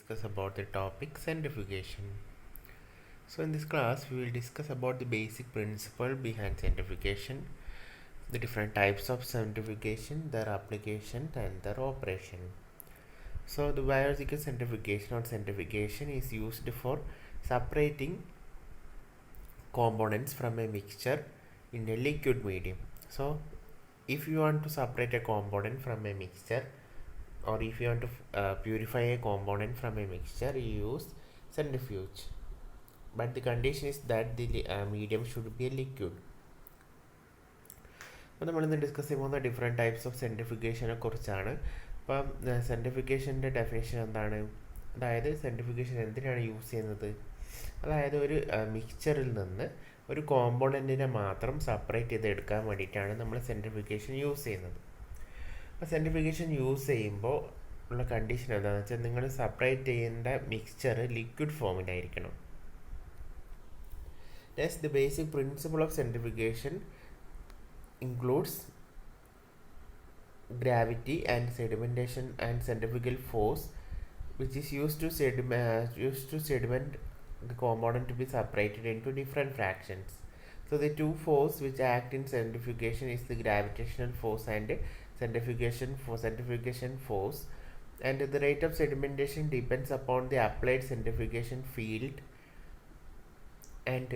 discuss about the topic centrifugation. So in this class we will discuss about the basic principle behind centrifugation, the different types of centrifugation, their application and their operation. So the biological centrifugation or centrifugation is used for separating components from a mixture in a liquid medium. So if you want to separate a component from a mixture, or if you want to purify a component from a mixture, you use centrifuge. But the condition is that the medium should be a liquid. അപ്പോൾ നമ്മളിന്ന് discuss ചെയ്യുന്ന different types of സെൻട്രിഫിക്കേഷനെ കുറിച്ചാണ്. അപ്പം സെൻട്രിഫിക്കേഷൻ്റെ definition എന്താണ്? അതായത് സെൻട്രിഫിക്കേഷൻ എന്തിനാണ് use ചെയ്യുന്നത്? അതായത് ഒരു മിക്സ്ചറിൽ നിന്ന് ഒരു കോമ്പോണൻറ്റിനെ മാത്രം സെപ്പറേറ്റ് ചെയ്തെടുക്കാൻ വേണ്ടിയിട്ടാണ് നമ്മൾ സെൻട്രിഫിക്കേഷൻ യൂസ് ചെയ്യുന്നത്. അപ്പോൾ സെൻട്രിഫിക്കേഷൻ യൂസ് ചെയ്യുമ്പോൾ ഉള്ള കണ്ടീഷൻ എന്താണെന്ന് വെച്ചാൽ നിങ്ങൾ സെപ്പറേറ്റ് ചെയ്യേണ്ട മിക്സ്ചർ ലിക്വിഡ് ഫോമിലായിരിക്കണം. Thus, the basic principle of centrifugation includes gravity and sedimentation and centrifugal force, which is used to sediment the component to be separated into different fractions. So the two forces which act in centrifugation is the gravitational force and centrifugation force, and the rate of sedimentation depends upon the applied centrifugation field, and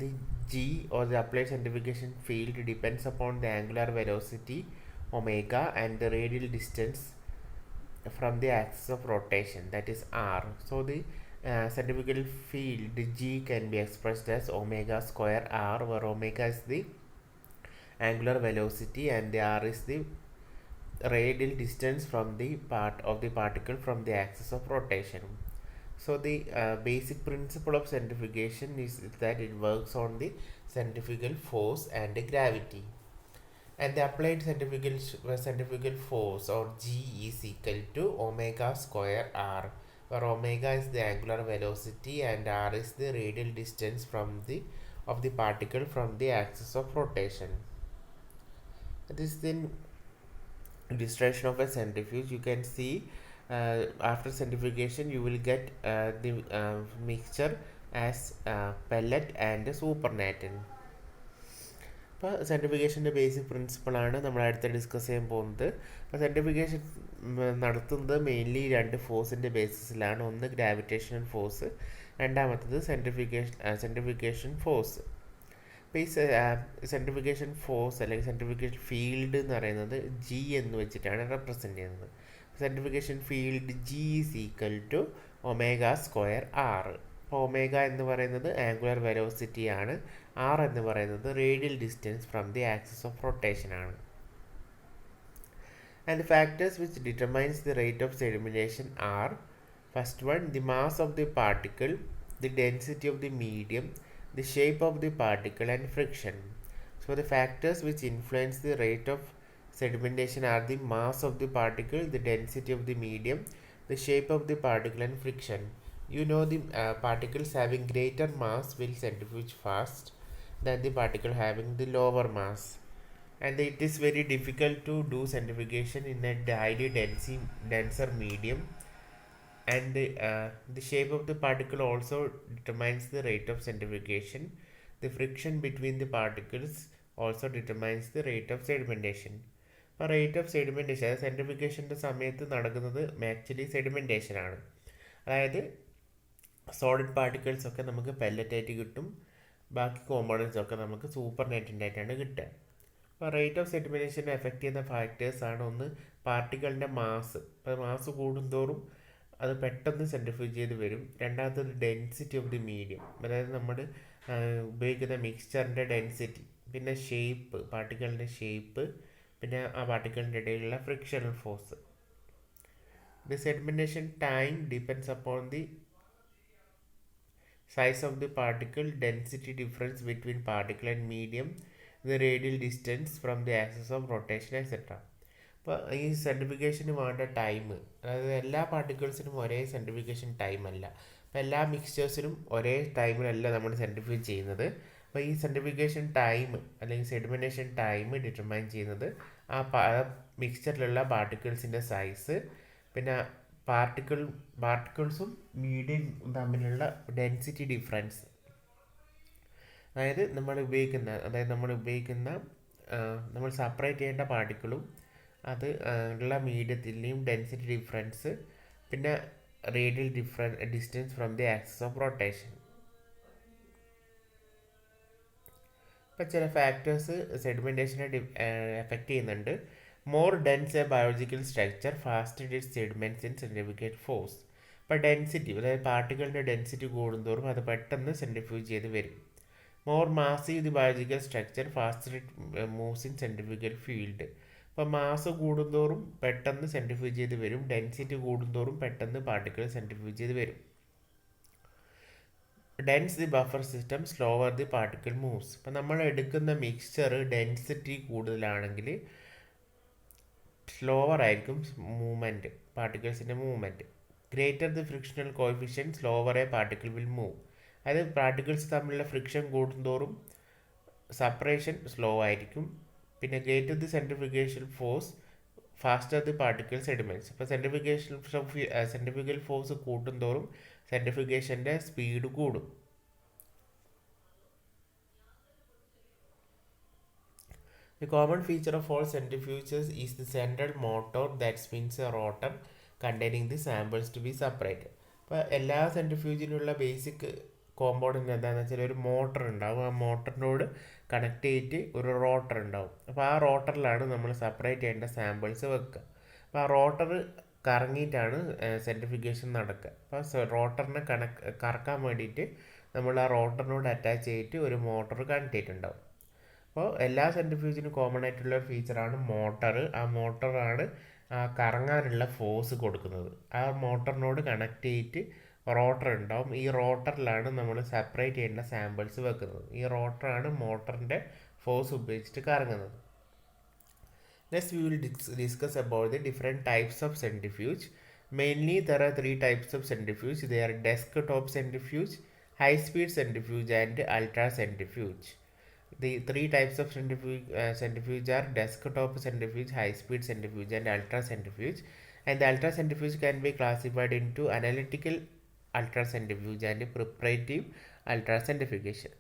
the G or the applied centrifugation field depends upon the angular velocity omega and the radial distance from the axis of rotation, that is R. So the centrifugal field G can be expressed as omega square R, where omega is the angular velocity and the R is the radial distance from the part of the particle from the axis of rotation. So the basic principle of centrifugation is that it works on the centrifugal force and gravity, and the applied centrifugal force or G is equal to omega square R, where omega is the angular velocity and R is the radial distance of the particle from the axis of rotation. This is the illustration of a centrifuge. You can see after centrifugation you will get the mixture as pellet and supernatant. അപ്പോൾ സെൻട്രിഫിക്കേഷൻ്റെ basic പ്രിൻസിപ്പിളാണ് നമ്മൾ അടുത്ത് discuss ചെയ്യാൻ പോകുന്നത്. അപ്പോൾ സെൻട്രിഫിക്കേഷൻ നടത്തുന്നത് mainly രണ്ട് ഫോഴ്സിൻ്റെ ബേസിസിലാണ്. ഒന്ന് gravitational force, രണ്ടാമത്തത് സെൻട്രിഫിക്കേഷൻ ഫോഴ്സ്. അപ്പോൾ ഈ സെൻട്രിഫിക്കേഷൻ ഫോഴ്സ് അല്ലെങ്കിൽ സെൻട്രിഫിക്കേഷൻ ഫീൽഡ് എന്ന് പറയുന്നത് ജി എന്ന് വെച്ചിട്ടാണ് റെപ്രസെൻറ്റ് ചെയ്യുന്നത്. Centrifugation field G is equal to omega square R. അപ്പോൾ ഒമേഗ എന്ന് പറയുന്നത് ആംഗുലർ വെലോസിറ്റി ആണ്, R എന്ന് പറയുന്നത് radial distance from the axis of rotation ആണ്. And the factors which determines the rate of sedimentation are: first one, the mass of the particle, the density of the medium, the shape of the particle and friction. So the factors which influence the rate of sedimentation are the mass of the particle, the density of the medium, the shape of the particle and friction. You know the particles having greater mass will centrifuge fast than the particle having the lower mass, and it is very difficult to do centrifugation in a highly denser medium. And the shape of the particle also determines the rate of centrifugation. The friction between the particles also determines the rate of sedimentation. അപ്പോൾ rate of sedimentation, അതായത് സെൻട്രിഫിക്കേഷൻ്റെ സമയത്ത് നടക്കുന്നത് actually sedimentation ആണ്. അതായത് solid particles ഒക്കെ നമുക്ക് പെല്ലറ്റായിട്ട് കിട്ടും, ബാക്കി കോമ്പോണൻസ് ഒക്കെ നമുക്ക് സൂപ്പർ നെറ്റിൻ്റായിട്ടാണ് കിട്ടുക. അപ്പോൾ റേറ്റ് ഓഫ് സെഡിമെൻറ്റേഷനെ എഫക്റ്റ് ചെയ്യുന്ന ഫാക്ടേഴ്സാണ് ഒന്ന് പാർട്ടിക്കിളിൻ്റെ മാസ്. അപ്പോൾ മാസ് കൂടുന്തോറും അത് പെട്ടെന്ന് സെൻട്രിഫ്യൂജ് ചെയ്ത് വരും. രണ്ടാമത്തത് ഡെൻസിറ്റി ഓഫ് ദി മീഡിയം, അതായത് നമ്മൾ ഉപയോഗിക്കുന്ന മിക്സ്ചറിൻ്റെ ഡെൻസിറ്റി, പിന്നെ ഷേപ്പ്, പാർട്ടിക്കിളിൻ്റെ ഷേപ്പ്, പിന്നെ ആ പാർട്ടിക്കിളിൻ്റെ ഇടയിലുള്ള frictional force. The sedimentation time depends upon the size of the particle, density difference between particle and medium, the radial distance from the axis of rotation etcetera. അപ്പോൾ ഈ സെൻട്രിഫിക്കേഷന് വേണ്ട ടൈം, അതായത് എല്ലാ പാർട്ടിക്കിൾസിനും ഒരേ സെൻട്രിഫിക്കേഷൻ ടൈം അല്ല. അപ്പോൾ എല്ലാ മിക്സ്ചേഴ്സിനും ഒരേ ടൈമിലല്ല നമ്മൾ സെൻട്രിഫ്യൂജ് ചെയ്യുന്നത്. അപ്പോൾ ഈ സെൻട്രിഫിക്കേഷൻ ടൈം അല്ലെങ്കിൽ സെഡിമെൻറ്റേഷൻ ടൈം ഡിറ്റർമൈൻ ചെയ്യുന്നത് ആ മിക്സ്ചറിലുള്ള പാർട്ടിക്കിൾസിൻ്റെ സൈസ്, പിന്നെ പാർട്ടിക്കിൾസും മീഡിയം തമ്മിലുള്ള ഡെൻസിറ്റി ഡിഫറൻസ്. അതായത് നമ്മൾ സെപ്പറേറ്റ് ചെയ്യേണ്ട പാർട്ടിക്കിളും അത് ഉള്ള മീഡിയത്തിൻ്റെയും ഡെൻസിറ്റി ഡിഫറൻസ്, പിന്നെ radial distance from the axis of rotation. ഇപ്പം ചില ഫാക്ടേഴ്സ് സെഡിമെൻറ്റേഷനെ എഫക്റ്റ് ചെയ്യുന്നുണ്ട്. More dense a biological structure faster it sediments in centrifugal force. ഇപ്പോൾ ഡെൻസിറ്റി, അതായത് പാർട്ടിക്കിളിൻ്റെ ഡെൻസിറ്റി കൂടുന്തോറും അത് പെട്ടെന്ന് സെൻട്രിഫ്യൂജ് ചെയ്ത് വരും. More massive the biological structure faster it moves in centrifugal field. ഇപ്പോൾ മാസ് കൂടുന്തോറും പെട്ടെന്ന് സെൻട്രിഫ്യൂജ് ചെയ്ത് വരും, ഡെൻസിറ്റി കൂടുന്തോറും പെട്ടെന്ന് പാർട്ടിക്കിൾ സെൻട്രിഫ്യൂജ് ചെയ്ത് വരും. Dense the buffer system slower the particle moves. ഇപ്പം നമ്മൾ എടുക്കുന്ന മിക്സ്ചർ ഡെൻസിറ്റി കൂടുതലാണെങ്കിൽ സ്ലോവർ ആയിരിക്കും മൂവ്മെൻറ്റ്, പാർട്ടിക്കിൾസിൻ്റെ movement. Greater the frictional coefficient slower a particle will move. അതായത് പാർട്ടിക്കിൾസ് തമ്മിലുള്ള ഫ്രിക്ഷൻ കൂടുന്തോറും സെപ്പറേഷൻ സ്ലോ ആയിരിക്കും. പിന്നെ greater the centrifugation force faster the particle sediments. ഇപ്പോൾ സെൻട്രിഫ്യൂഗൽ ഫോഴ്സ് കൂട്ടുന്തോറും സെൻട്രിഫ്യൂഗേഷൻ്റെ സ്പീഡ് കൂടും. The common feature of all centrifuges is the central motor that spins a rotor containing the samples to be separated. ഇപ്പോൾ എല്ലാ സെൻട്രിഫ്യൂജിനുള്ള basic component എന്താണെന്ന് വെച്ചാൽ ഒരു motor ഉണ്ടാവും. ആ മോട്ടറിനോട് കണക്ട് ചെയ്തിട്ട് ഒരു റോട്ടർ ഉണ്ടാവും. അപ്പോൾ ആ റോട്ടറിലാണ് നമ്മൾ സെപ്പറേറ്റ് ചെയ്യേണ്ട സാമ്പിൾസ് വെക്കുക. അപ്പോൾ ആ റോട്ടർ കറങ്ങിയിട്ടാണ് സെൻട്രിഫ്യൂഗേഷൻ നടക്കുക. അപ്പോൾ റോട്ടറിനെ കറക്കാൻ വേണ്ടിയിട്ട് നമ്മൾ ആ റോട്ടറിനോട് അറ്റാച്ച് ചെയ്തിട്ട് ഒരു മോട്ടർ കണക്ട് ചെയ്തിട്ടുണ്ടാവും. അപ്പോൾ എല്ലാ സെൻട്രിഫ്യൂജിനും കോമൺ ആയിട്ടുള്ള ഒരു ഫീച്ചറാണ് മോട്ടർ. ആ മോട്ടറാണ് കറങ്ങാനുള്ള ഫോഴ്സ് കൊടുക്കുന്നത്. ആ മോട്ടറിനോട് കണക്ട് ചെയ്തിട്ട് റോട്ടർ ഉണ്ടാവും. ഈ റോട്ടറിലാണ് നമ്മൾ സെപ്പറേറ്റ് ചെയ്യേണ്ട സാമ്പിൾസ് വെക്കുന്നത്. ഈ റോട്ടറാണ് മോട്ടറിൻ്റെ ഫോഴ്സ് ഉപയോഗിച്ചിട്ട് കറങ്ങുന്നത്. Next we will discuss about the different types of centrifuge. Mainly there are three types of centrifuge. They are desktop centrifuge, high speed centrifuge and ultra centrifuge. The three types of centrifuge are desktop centrifuge, high speed centrifuge and ultra centrifuge. And the ultra centrifuge can be classified into analytical ultra centrifuge and preparative ultra centrifugation.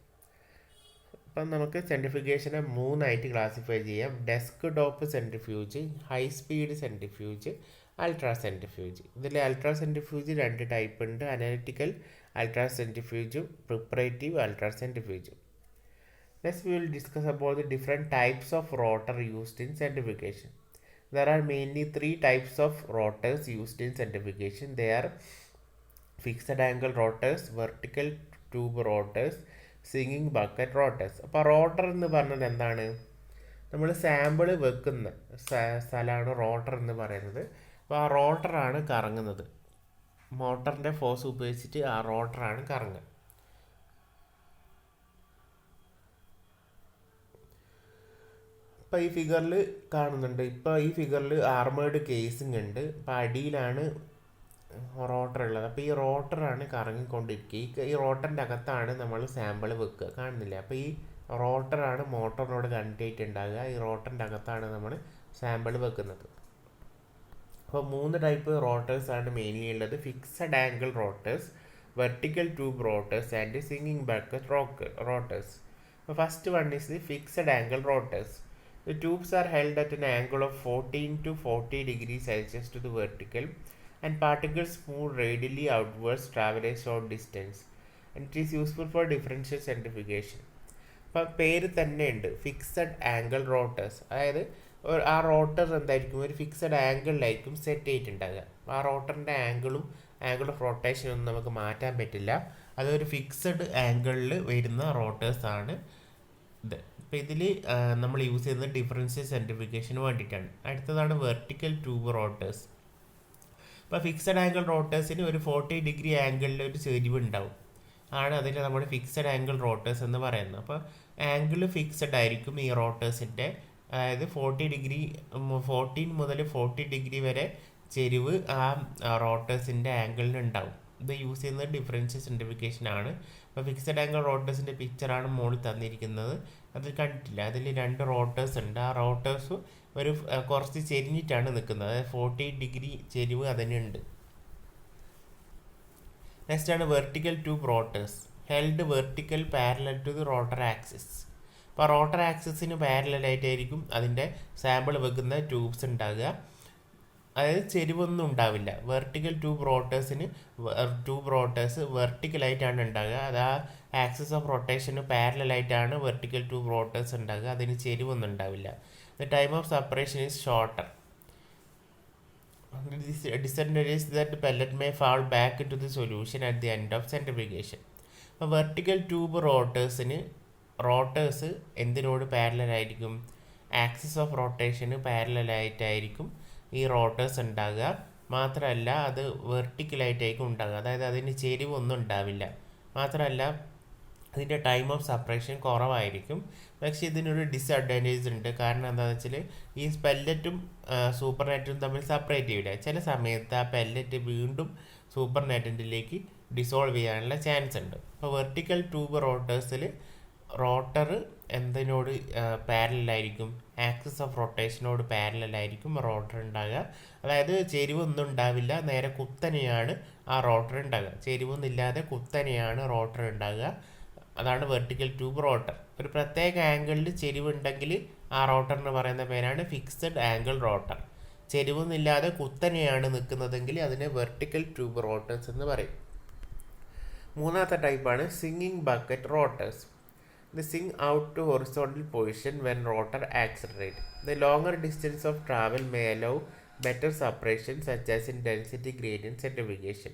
അപ്പം നമുക്ക് സെൻട്രിഫ്യൂഗേഷനെ മൂന്നായിട്ട് classify ചെയ്യാം. Desk top centrifuge, high speed centrifuge, ultra centrifuge. ഇതിൽ ultra centrifuge രണ്ട് type ഉണ്ട്. Analytical ultra സെൻട്രിഫ്യൂജും preparative ultra സെൻട്രിഫ്യൂജും. Next we will discuss about the different types of rotor used in centrifugation. There are mainly three types of rotors used in centrifugation. They are fixed angle rotors, vertical tube rotors, സ്വിങ്ങിങ് bucket rotors. അപ്പോൾ rotor എന്ന് പറഞ്ഞത് എന്താണ്? നമ്മൾ sample വെക്കുന്ന സ്ഥലമാണ് rotor എന്ന് പറയുന്നത്. അപ്പോൾ ആ റോട്ടറാണ് കറങ്ങുന്നത്. മോട്ടറിൻ്റെ ഫോഴ്സ് ഉപയോഗിച്ചിട്ട് ആ റോട്ടറാണ് കറങ്ങുക. ഇപ്പോൾ ഈ ഫിഗറിൽ കാണുന്നുണ്ട്. ഇപ്പോൾ ഈ ഫിഗറിൽ ആർമേഡ് കേസിംഗ് ഉണ്ട്. അപ്പോൾ അടിയിലാണ് റോട്ടർ ഉള്ളത്. അപ്പോൾ ഈ റോട്ടറാണ് കറങ്ങിക്കൊണ്ടിരിക്കുക. ഈ റോട്ടറിൻ്റെ അകത്താണ് നമ്മൾ സാമ്പിൾ വെക്കുക. കാണുന്നില്ല? അപ്പോൾ ഈ റോട്ടറാണ് മോട്ടറിനോട് കണക്ട് ചെയ്തിട്ടുണ്ടാകുക. ഈ റോട്ടറിൻ്റെ അകത്താണ് നമ്മൾ സാമ്പിൾ വെക്കുന്നത്. അപ്പോൾ മൂന്ന് ടൈപ്പ് റോട്ടേഴ്സാണ് മെയിൻലി ഉള്ളത്. Fixed angle rotors, vertical tube rotors and സ്വിങ്ങിങ് ബക്കറ്റ് റോട്ടേഴ്സ്. അപ്പോൾ first one is the fixed angle rotors. The tubes are held at an angle of 14 to 40 degrees Celsius to the vertical, and particles move radially outwards, travel a short distance, and it is useful for differential centrifugation. അപ്പം പേര് തന്നെ ഉണ്ട്, fixed angle rotors. അതായത് ആ rotor എന്തായിരിക്കും, ഒരു fixed ആംഗിളിലായിരിക്കും set ചെയ്തിട്ടുണ്ടാകുക. ആ റോട്ടറിൻ്റെ angle of റൊട്ടേഷനൊന്നും നമുക്ക് മാറ്റാൻ പറ്റില്ല. അതൊരു ഫിക്സഡ് ആംഗിളിൽ വരുന്ന റോട്ടേഴ്സാണ് ഇത്. അപ്പോൾ ഇതിൽ നമ്മൾ യൂസ് ചെയ്യുന്നത് ഡിഫറൻഷ്യൽ സെൻട്രിഫിക്കേഷന് വേണ്ടിയിട്ടാണ്. അടുത്തതാണ് വെർട്ടിക്കൽ ട്യൂബ് റോട്ടേഴ്സ്. അപ്പോൾ ഫിക്സഡ് ആംഗിൾ റോട്ടേഴ്സിന് ഒരു 40 ഡിഗ്രി ആംഗിളിൽ ഒരു ചെരിവ് ഉണ്ടാവും, ആണ് അതിന് നമ്മൾ ഫിക്സഡ് ആംഗിൾ റോട്ടേഴ്സ് എന്ന് പറയുന്നത്. അപ്പോൾ ആംഗിൾ ഫിക്സഡ് ആയിരിക്കും ഈ റോട്ടേഴ്സിൻ്റെ. അതായത് 14 മുതൽ 40 ഡിഗ്രി വരെ ചെരിവ് ആ റോട്ടേഴ്സിൻ്റെ ആംഗിളിന് ഉണ്ടാവും. ഇത് യൂസ് ചെയ്യുന്നത് ഡിഫറൻഷ്യൽ സെൻട്രിഫിക്കേഷൻ ആണ്. അപ്പോൾ ഫിക്സഡ് ആംഗിൾ റോട്ടേഴ്സിൻ്റെ പിക്ചറാണ് മുകളിൽ തന്നിരിക്കുന്നത്. അത് കണ്ടിട്ടില്ല, അതിൽ 2 റോട്ടേഴ്സ് ഉണ്ട്. ആ റോട്ടേഴ്സ് ഒരു കുറച്ച് ചെരിഞ്ഞിട്ടാണ് നിൽക്കുന്നത്. അതായത് 40 ഡിഗ്രി ചെരിവ് അതിനുണ്ട്. നെക്സ്റ്റ് ആണ് vertical tube rotors held vertical parallel to the rotor axis. അപ്പോൾ റോട്ടർ ആക്സിസിന് പാരലായിട്ടായിരിക്കും അതിൻ്റെ സാമ്പിൾ വെക്കുന്ന ട്യൂബ്സ് ഉണ്ടാകുക. അതായത് ചെരിവൊന്നും ഉണ്ടാവില്ല. വെർട്ടിക്കൽ ട്യൂബ് റോട്ടേഴ്സ് വെർട്ടിക്കലായിട്ടാണ് ഉണ്ടാകുക. അത് ആ ആക്സിസ് ഓഫ് റൊട്ടേഷന് പാരലായിട്ടാണ് വെർട്ടിക്കൽ ട്യൂബ് റോട്ടേഴ്സ് ഉണ്ടാകുക. അതിന് ചെരിവൊന്നും ഉണ്ടാവില്ല. The time of separation is shorter. Disadvantage that the pellet may fall back into the solution at the end of centrifugation. അപ്പോൾ വെർട്ടിക്കൽ ട്യൂബ് റോട്ടേഴ്സ് എന്തിനോട് പാരലായിരിക്കും? ആക്സിസ് ഓഫ് റൊട്ടേഷന് പാരലായിട്ടായിരിക്കും ഈ റോട്ടേഴ്സ് ഉണ്ടാകുക. മാത്രമല്ല അത് വെർട്ടിക്കലായിട്ടായിരിക്കും ഉണ്ടാകുക. അതായത് അതിന് ചെരിവൊന്നും ഉണ്ടാവില്ല. മാത്രമല്ല അതിൻ്റെ ടൈം ഓഫ് സെപ്പറേഷൻ കുറവായിരിക്കും. പക്ഷേ ഇതിനൊരു ഡിസഡ്വാൻറ്റേജ് ഉണ്ട്. കാരണം എന്താണെന്ന് വെച്ചാൽ ഈ പെല്ലറ്റും സൂപ്പർ നെറ്റും തമ്മിൽ സെപ്പറേറ്റ് ചെയ്യില്ല. ചില സമയത്ത് ആ പെല്ലറ്റ് വീണ്ടും സൂപ്പർ നെറ്റിലേക്ക് ഡിസോൾവ് ചെയ്യാനുള്ള ചാൻസ് ഉണ്ട്. അപ്പോൾ വെർട്ടിക്കൽ ട്യൂബ് റോട്ടേഴ്സിൽ റോട്ടർ എന്തിനോട് പാരലായിരിക്കും? ആക്സിസ് ഓഫ് റൊട്ടേഷനോട് പാരലായിരിക്കും റോട്ടർ ഉണ്ടാകുക. അതായത് ചെരിവൊന്നും ഉണ്ടാവില്ല. നേരെ കുത്തനെയാണ് ആ റോട്ടർ ഉണ്ടാകുക. ചെരിവൊന്നും ഇല്ലാതെ കുത്തനെയാണ് റോട്ടർ ഉണ്ടാകുക. അതാണ് വെർട്ടിക്കൽ ട്യൂബ് റോട്ടർ. ഒരു പ്രത്യേക ആംഗിളിൽ ചെരിവുണ്ടെങ്കിൽ ആ റോട്ടറിന് പറയുന്ന പേരാണ് ഫിക്സഡ് ആംഗിൾ റോട്ടർ. ചെരിവൊന്നുമില്ലാതെ കുത്തനെയാണ് നിൽക്കുന്നതെങ്കിൽ അതിനെ വെർട്ടിക്കൽ ട്യൂബ് റോട്ടേഴ്സ് എന്ന് പറയും. മൂന്നാമത്തെ ടൈപ്പാണ് swinging bucket rotors. The swing out to horizontal position when rotor accelerate. The longer distance of travel may allow better separation such as in density gradient centrifugation.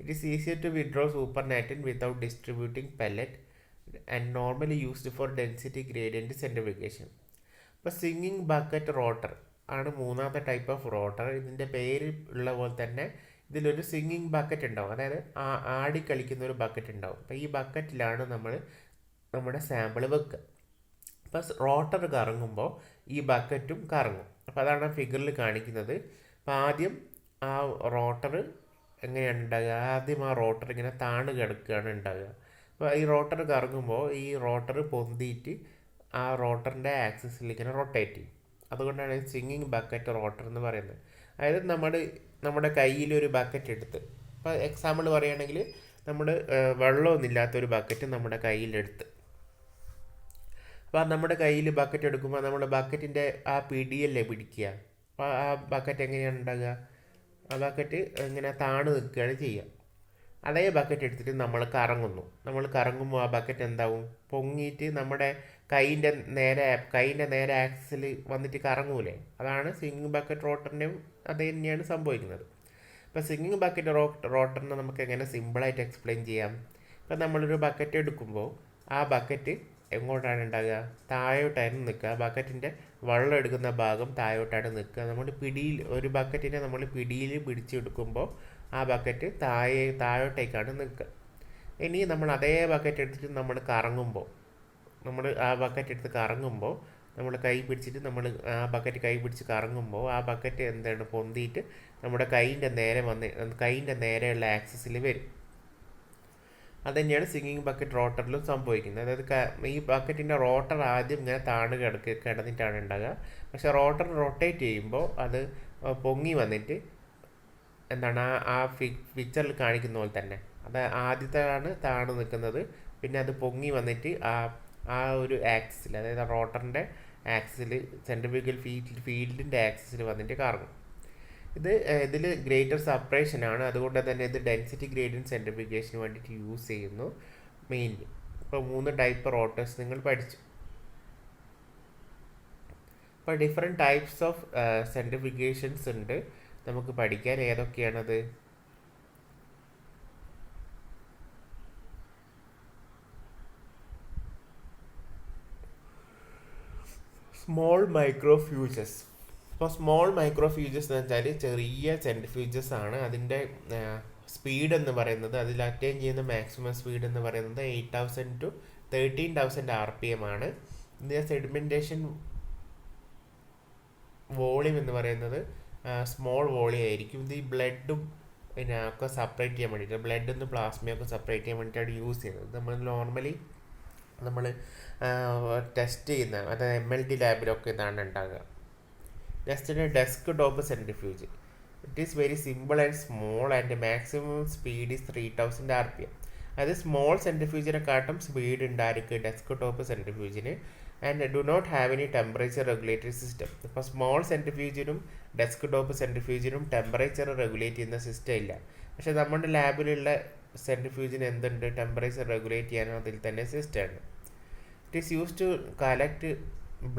It is easier to withdraw supernatant without distributing pellet and normally used for density gradient centrifugation. അപ്പോൾ singing bucket rotor ആണ് മൂന്നാമത്തെ type of rotor. ഇതിൻ്റെ പേര് ഉള്ള പോലെ തന്നെ ഇതിലൊരു singing bucket ഉണ്ടാവും. അതായത് ആടി കളിക്കുന്ന ഒരു ബക്കറ്റ് ഉണ്ടാവും. അപ്പോൾ ഈ ബക്കറ്റിലാണ് നമ്മൾ നമ്മുടെ സാമ്പിൾ വെക്കുക. അപ്പോൾ റോട്ടർ കറങ്ങുമ്പോൾ ഈ ബക്കറ്റും കറങ്ങും. അപ്പോൾ അതാണ് ഫിഗറിൽ കാണിക്കുന്നത്. അപ്പോൾ ആദ്യം ആ റോട്ടർ എങ്ങനെയാണ് ഉണ്ടാകുക? ആദ്യം ആ റോട്ടർ ഇങ്ങനെ താണ് കിടക്കുകയാണ് ഉണ്ടാകുക. അപ്പോൾ ഈ റോട്ടർ കറങ്ങുമ്പോൾ ഈ റോട്ടർ പൊന്തിയിട്ട് ആ റോട്ടറിൻ്റെ ആക്സിസിൽ ഇങ്ങനെ റൊട്ടേറ്റ് ചെയ്യും. അതുകൊണ്ടാണ് സിംഗിങ് ബക്കറ്റ് റോട്ടർ എന്ന് പറയുന്നത്. അതായത് നമ്മുടെ കയ്യിലൊരു ബക്കറ്റ് എടുത്ത്, ഇപ്പോൾ എക്സാമ്പിൾ പറയുകയാണെങ്കിൽ നമ്മൾ വെള്ളമൊന്നുമില്ലാത്തൊരു ബക്കറ്റ് നമ്മുടെ കയ്യിലെടുത്ത്, അപ്പോൾ നമ്മുടെ കയ്യിൽ ബക്കറ്റ് എടുക്കുമ്പോൾ നമ്മൾ ബക്കറ്റിൻ്റെ ആ പിടിയല്ലേ പിടിക്കുക. അപ്പോൾ ആ ബക്കറ്റ് എങ്ങനെയാണ് ഉണ്ടാകുക? ആ ബക്കറ്റ് ഇങ്ങനെ താണ് നിൽക്കുകയാണ് ചെയ്യുക. അതേ ബക്കറ്റ് എടുത്തിട്ട് നമ്മൾ കറങ്ങുമ്പോൾ ആ ബക്കറ്റ് എന്താവും? പൊങ്ങിയിട്ട് നമ്മുടെ കൈയിൻ്റെ നേരെ ആക്സിൽ വന്നിട്ട് കറങ്ങൂലേ? അതാണ് സിംഗിങ് ബക്കറ്റ് റോട്ടറിൻ്റെയും അത് തന്നെയാണ് സംഭവിക്കുന്നത്. ഇപ്പോൾ സിംഗിങ് ബക്കറ്റ് റോട്ടറിനെ നമുക്ക് എങ്ങനെ സിമ്പിളായിട്ട് എക്സ്പ്ലെയിൻ ചെയ്യാം? ഇപ്പം നമ്മളൊരു ബക്കറ്റ് എടുക്കുമ്പോൾ ആ ബക്കറ്റ് എങ്ങോട്ടാണ് ഉണ്ടാകുക? താഴോട്ടായിരുന്നു നിൽക്കുക. ബക്കറ്റിൻ്റെ വെള്ളം എടുക്കുന്ന ഭാഗം താഴോട്ടാണ് നിൽക്കുക. ഒരു ബക്കറ്റിനെ നമ്മൾ പിടിയിൽ പിടിച്ചെടുക്കുമ്പോൾ ആ ബക്കറ്റ് താഴോട്ടേക്കാണ് നിൽക്കുക. ഇനി നമ്മൾ അതേ ബക്കറ്റ് എടുത്തിട്ട് നമ്മൾ ആ ബക്കറ്റ് എടുത്ത് കറങ്ങുമ്പോൾ നമ്മൾ കൈ പിടിച്ച് കറങ്ങുമ്പോൾ ആ ബക്കറ്റ് എന്താണ് പൊന്തിയിട്ട് നമ്മുടെ കൈയിൻ്റെ നേരെയുള്ള ആക്സിസിൽ വരും. അതുതന്നെയാണ് സിംഗിങ് ബക്കറ്റ് റോട്ടറിലും സംഭവിക്കുന്നത്. അതായത് ഈ ബക്കറ്റിൻ്റെ റോട്ടർ ആദ്യം ഇങ്ങനെ കിടന്നിട്ടാണ് ഉണ്ടാകുക. പക്ഷെ റോട്ടർ റൊട്ടേറ്റ് ചെയ്യുമ്പോൾ അത് പൊങ്ങി വന്നിട്ട് എന്താണ് ആ പിക്ചറിൽ കാണിക്കുന്ന പോലെ തന്നെ അത് ആദ്യത്തെയാണ് താണ് നിൽക്കുന്നത്. പിന്നെ അത് പൊങ്ങി വന്നിട്ട് ആ ഒരു ആക്സിൽ, അതായത് റോട്ടറിൻ്റെ ആക്സിൽ, സെൻട്രിഫ്യൂഗൽ ഫീൽഡിൻ്റെ ആക്സിൽ വന്നിട്ട് കറങ്ങും. ഇതിൽ ഗ്രേറ്റർ സെപ്പറേഷനാണ്. അതുകൊണ്ട് തന്നെ ഇത് ഡെൻസിറ്റി ഗ്രേഡിയൻറ്റ് സെൻട്രിഫ്യൂഗേഷന് വേണ്ടിയിട്ട് യൂസ് ചെയ്യുന്നു മെയിൻലി. ഇപ്പോൾ 3 ടൈപ്പ് റോട്ടേഴ്സ് നിങ്ങൾ പഠിച്ചു. അപ്പോൾ ഡിഫറെൻറ്റ് ടൈപ്സ് ഓഫ് സെൻട്രിഫ്യൂഗേഷൻസ് ഉണ്ട് നമുക്ക് പഠിക്കാൻ. ഏതൊക്കെയാണത്? സ്മോൾ മൈക്രോഫ്യൂജസ്. ഇപ്പോൾ സ്മോൾ മൈക്രോഫ്യൂജസ് എന്ന് വെച്ചാൽ ചെറിയ സെൻട്രിഫ്യൂജസ് ആണ്. അതിൻ്റെ സ്പീഡ് എന്ന് പറയുന്നത്, അതിൽ അറ്റൈൻ ചെയ്യുന്ന മാക്സിമം സ്പീഡ് എന്ന് പറയുന്നത് 8,000 to 13,000 RPM ആണ്. ഇതിൻ്റെ സെഡിമെൻറ്റേഷൻ വോളിയം എന്ന് പറയുന്നത് സ്മോൾ വോളിയം ആയിരിക്കും. ഇത് ഈ ബ്ലഡും പിന്നെ ഒക്കെ സെപ്പറേറ്റ് ചെയ്യാൻ വേണ്ടിയിട്ട്, ബ്ലഡിൽ നിന്ന് പ്ലാസ്മയൊക്കെ സെപ്പറേറ്റ് ചെയ്യാൻ വേണ്ടിയിട്ടാണ് യൂസ് ചെയ്യുന്നത്. നമ്മൾ ടെസ്റ്റ് ചെയ്യുന്ന, അതായത് MLT ലാബിലൊക്കെ ഇതാണ് ഉണ്ടാകുക. Next desk top centrifuge. It is very simple and small, and the maximum speed is 3000 RPM. അത് സ്മോൾ സെൻട്രിഫ്യൂജിനെക്കാട്ടും സ്പീഡ് ഉണ്ടായിരിക്കും ഡെസ്ക് ടോപ്പ് സെൻട്രിഫ്യൂജിന്, and do not have any temperature regulatory system. ഇപ്പോൾ സ്മോൾ സെൻട്രിഫ്യൂജിനും ഡെസ്ക് ടോപ്പ് സെൻട്രിഫ്യൂജിനും temperature regulate ചെയ്യുന്ന system ഇല്ല. പക്ഷേ നമ്മുടെ ലാബിലുള്ള സെൻട്രിഫ്യൂജിന് എന്തുണ്ട്, ടെമ്പറേച്ചർ റെഗുലേറ്റ് ചെയ്യാനോ അതിൽ തന്നെ സിസ്റ്റമാണ്. It is use to collect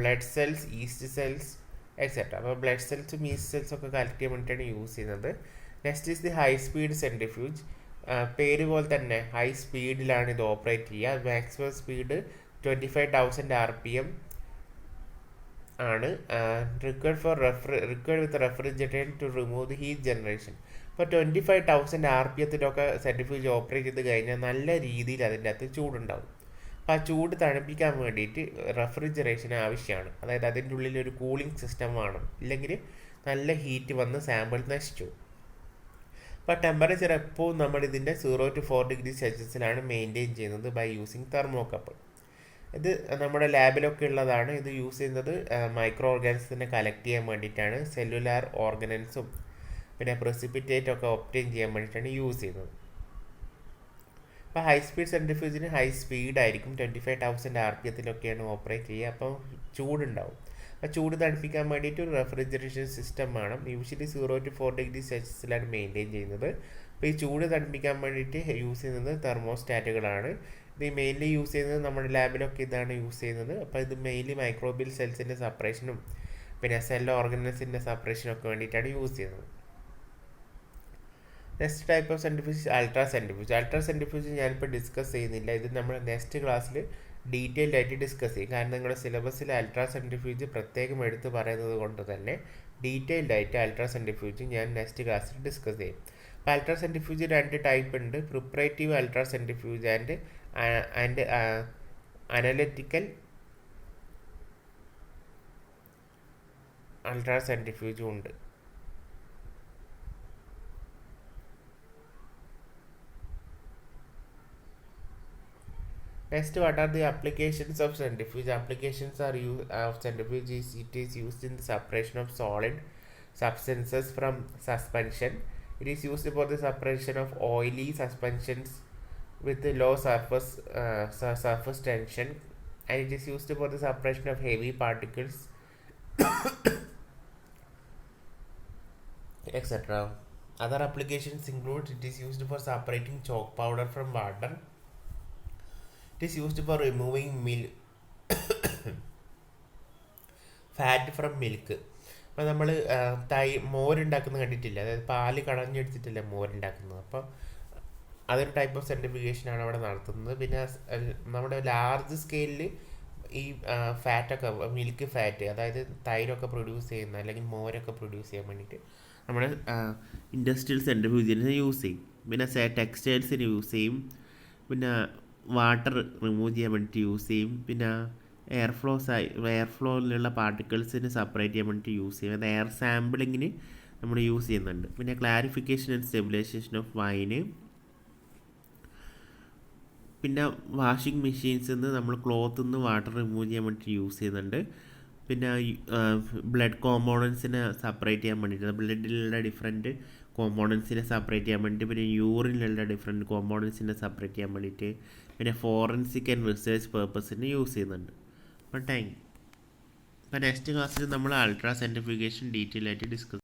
blood cells, yeast cells etcetera. അപ്പോൾ ബ്ലഡ് സെൽസും ഈസ്റ്റ് സെൽസും ഒക്കെ കളക്ട് ചെയ്യാൻ വേണ്ടിയിട്ടാണ് യൂസ് ചെയ്യുന്നത്. Next is the high speed centrifuge. പേര് പോലെ തന്നെ ഹൈ സ്പീഡിലാണ് ഇത് ഓപ്പറേറ്റ് ചെയ്യുക. മാക്സിമം സ്പീഡ് 25,000 RPM ആണ്. Required with refrigerator to remove the heat generation. ഇപ്പോൾ 25,000 RPMത്തിലൊക്കെ സെൻട്രിഫ്യൂജ് ഓപ്പറേറ്റ് ചെയ്ത് കഴിഞ്ഞാൽ നല്ല രീതിയിൽ അതിൻ്റെ അകത്ത് ചൂടുണ്ടാവും. അപ്പോൾ ആ ചൂട് തണുപ്പിക്കാൻ വേണ്ടിയിട്ട് റെഫ്രിജറേഷൻ ആവശ്യമാണ്. അതായത് അതിൻ്റെ ഉള്ളിൽ ഒരു കൂളിംഗ് സിസ്റ്റം വേണം, ഇല്ലെങ്കിൽ നല്ല ഹീറ്റ് വന്ന് സാമ്പിൾ നശിച്ചു. അപ്പോൾ ടെമ്പറേച്ചർ എപ്പോഴും നമ്മൾ ഇതിൻ്റെ 0 to 4 degrees Celsiusലാണ് മെയിൻറ്റെയിൻ ചെയ്യുന്നത് ബൈ യൂസിങ് തെർമോകപ്പിൾ. ഇത് നമ്മുടെ ലാബിലൊക്കെ ഉള്ളതാണ്. ഇത് യൂസ് ചെയ്യുന്നത് മൈക്രോ ഓർഗാനിസത്തിനെ കളക്ട് ചെയ്യാൻ വേണ്ടിയിട്ടാണ്. സെല്ലുലാർ ഓർഗനൽസും പിന്നെ പ്രസിപ്പിറ്റേറ്റ് ഒക്കെ ഒബ്റ്റെയിൻ ചെയ്യാൻ വേണ്ടിയിട്ടാണ് യൂസ് ചെയ്യുന്നത്. അപ്പോൾ ഹൈ സ്പീഡ് സെൻട്രിഫ്യൂജിന് ഹൈ സ്പീഡായിരിക്കും, 25,000 RPMത്തിലൊക്കെയാണ് ഓപ്പറേറ്റ് ചെയ്യുക. അപ്പോൾ ചൂടുണ്ടാവും. അപ്പോൾ ചൂട് തണുപ്പിക്കാൻ വേണ്ടിയിട്ട് ഒരു റെഫ്രിജറേഷൻ സിസ്റ്റം വേണം. യൂഷ്വലി 0 to 4 degrees Celsiusലാണ് മെയിൻറ്റെയിൻ ചെയ്യുന്നത്. അപ്പോൾ ഈ ചൂട് തണുപ്പിക്കാൻ വേണ്ടിയിട്ട് യൂസ് ചെയ്യുന്നത് തെർമോസ്റ്റാറ്റുകളാണ്. ഇത് മെയിൻലി യൂസ് ചെയ്യുന്നത് നമ്മുടെ ലാബിലൊക്കെ ഇതാണ് യൂസ് ചെയ്യുന്നത്. അപ്പോൾ ഇത് മെയിൻലി മൈക്രോബിയൽ സെൽസിൻ്റെ സെപ്പറേഷനും പിന്നെ സെൽ ഓർഗനൽസിൻ്റെ സെപ്പറേഷനൊക്കെ വേണ്ടിയിട്ടാണ് യൂസ് ചെയ്യുന്നത്. Next type of centrifuge ultra centrifuge. Ultra centrifuge ഞാനിപ്പോൾ ഡിസ്കസ് ചെയ്യുന്നില്ല. ഇത് നമ്മൾ നെക്സ്റ്റ് ക്ലാസ്സിൽ ഡീറ്റെയിൽഡ് ആയിട്ട് ഡിസ്കസ് ചെയ്യും. കാരണം നിങ്ങളുടെ സിലബസിൽ അൾട്രാ സെൻട്രിഫ്യൂജ് പ്രത്യേകം എടുത്ത് പറയുന്നത് കൊണ്ട് തന്നെ ഡീറ്റെയിൽഡ് ആയിട്ട് അൾട്രാ സെൻട്രിഫ്യൂജ് ഞാൻ നെക്സ്റ്റ് ക്ലാസ്സിൽ ഡിസ്കസ് ചെയ്യും. അപ്പോൾ അൾട്രാ സെൻട്രിഫ്യൂജ് 2 ടൈപ്പ് ഉണ്ട്. Preparative ultra centrifuge and analytical ultra സെൻട്രിഫ്യൂജും ഉണ്ട്. Next, what are the applications of centrifuge? Applications of centrifuge it is used in the separation of solid substances from suspension. It is used for the separation of oily suspensions with low surface tension, and it is used for the separation of heavy particles, etc. Other applications include it is used for separating chalk powder from water. It is used for removing fat from milk. അപ്പോൾ നമ്മൾ മോരുണ്ടാക്കുന്നത് കണ്ടിട്ടില്ല, അതായത് പാല് കളഞ്ഞെടുത്തിട്ടില്ല മോരുണ്ടാക്കുന്നത്. അപ്പോൾ അതൊരു type of സെൻട്രിഫിക്കേഷനാണ് അവിടെ നടത്തുന്നത്. പിന്നെ നമ്മുടെ ലാർജ് സ്കെയിലിൽ ഈ ഫാറ്റൊക്കെ മിൽക്ക് ഫാറ്റ്, അതായത് തൈരൊക്കെ പ്രൊഡ്യൂസ് ചെയ്യുന്ന അല്ലെങ്കിൽ മോരൊക്കെ പ്രൊഡ്യൂസ് ചെയ്യാൻ വേണ്ടിയിട്ട് നമ്മുടെ ഇൻഡസ്ട്രിയൽ സെൻട്രിഫ്യൂജിനെ യൂസ് ചെയ്യും. പിന്നെ ടെക്സ്റ്റൈൽസിന് യൂസ് ചെയ്യും. പിന്നെ വാട്ടർ റിമൂവ് ചെയ്യാൻ വേണ്ടിയിട്ട് യൂസ് ചെയ്യും. പിന്നെ എയർ ഫ്ലോയിലുള്ള പാർട്ടിക്കിൾസിന് സെപ്പറേറ്റ് ചെയ്യാൻ വേണ്ടിയിട്ട് യൂസ് ചെയ്യും. അത് എയർ സാമ്പിളിങ്ങിന് നമ്മൾ യൂസ് ചെയ്യുന്നുണ്ട്. പിന്നെ ക്ലാരിഫിക്കേഷൻ ആൻഡ് സ്റ്റെബിലൈസേഷൻ ഓഫ് വൈന്. പിന്നെ വാഷിംഗ് മെഷീൻസിൽ നിന്ന് നമ്മൾ ക്ലോത്തിൽ നിന്ന് വാട്ടർ റിമൂവ് ചെയ്യാൻ വേണ്ടിയിട്ട് യൂസ് ചെയ്യുന്നുണ്ട്. പിന്നെ ബ്ലഡ് കോമ്പോണൻസിനെ സെപ്പറേറ്റ് ചെയ്യാൻ വേണ്ടിയിട്ട്, ബ്ലഡിലുള്ള ഡിഫറെൻറ്റ് കോമ്പോണൻസിനെ സെപ്പറേറ്റ് ചെയ്യാൻ വേണ്ടിയിട്ട്, പിന്നെ യൂറിനിലുള്ള ഡിഫറെൻറ്റ് കോമ്പോണൻസിനെ സെപ്പറേറ്റ് ചെയ്യാൻ വേണ്ടിയിട്ട്, പിന്നെ ഫോറൻസിക് ആൻഡ് റിസർച്ച് പേർപ്പസിന് യൂസ് ചെയ്യുന്നുണ്ട്. അപ്പോൾ നെക്സ്റ്റ് ക്ലാസ്സിൽ നമ്മൾ അൾട്രാ സെൻട്രിഫ്യൂഗേഷൻ ഡീറ്റെയിൽ ആയിട്ട് ഡിസ്കസ്